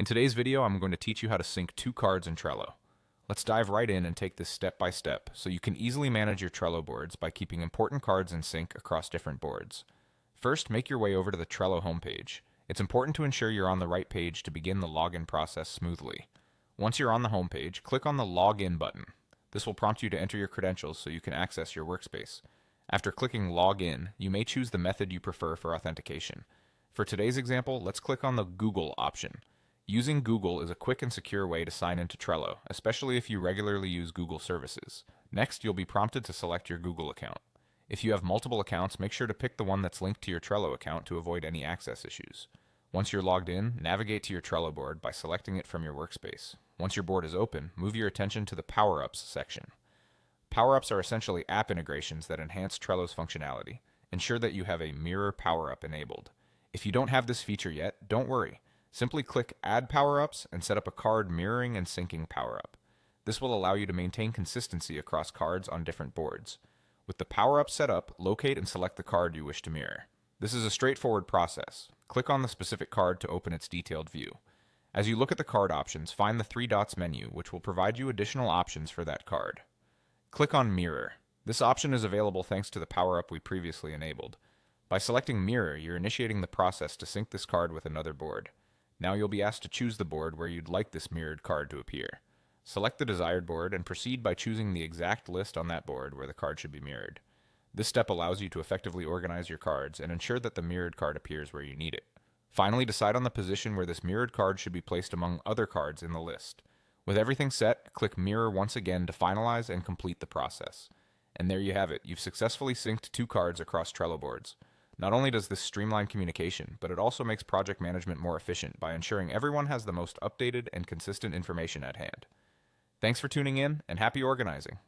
In today's video, I'm going to teach you how to sync two cards in Trello. Let's dive right in and take this step by step so you can easily manage your Trello boards by keeping important cards in sync across different boards. First, make your way over to the Trello homepage. It's important to ensure you're on the right page to begin the login process smoothly. Once you're on the homepage, click on the Login button. This will prompt you to enter your credentials so you can access your workspace. After clicking Login, you may choose the method you prefer for authentication. For today's example, let's click on the Google option. Using Google is a quick and secure way to sign into Trello, especially if you regularly use Google services. Next, you'll be prompted to select your Google account. If you have multiple accounts, make sure to pick the one that's linked to your Trello account to avoid any access issues. Once you're logged in, navigate to your Trello board by selecting it from your workspace. Once your board is open, move your attention to the Power-Ups section. Power-Ups are essentially app integrations that enhance Trello's functionality. Ensure that you have a Mirror Power-Up enabled. If you don't have this feature yet, don't worry. Simply click Add Power-Ups and set up a card mirroring and syncing power-up. This will allow you to maintain consistency across cards on different boards. With the power-up set up, locate and select the card you wish to mirror. This is a straightforward process. Click on the specific card to open its detailed view. As you look at the card options, find the three dots menu, which will provide you additional options for that card. Click on Mirror. This option is available thanks to the power-up we previously enabled. By selecting Mirror, you're initiating the process to sync this card with another board. Now you'll be asked to choose the board where you'd like this mirrored card to appear. Select the desired board and proceed by choosing the exact list on that board where the card should be mirrored. This step allows you to effectively organize your cards and ensure that the mirrored card appears where you need it. Finally, decide on the position where this mirrored card should be placed among other cards in the list. With everything set, click Mirror once again to finalize and complete the process. And there you have it. You've successfully synced two cards across Trello boards. Not only does this streamline communication, but it also makes project management more efficient by ensuring everyone has the most updated and consistent information at hand. Thanks for tuning in, and happy organizing!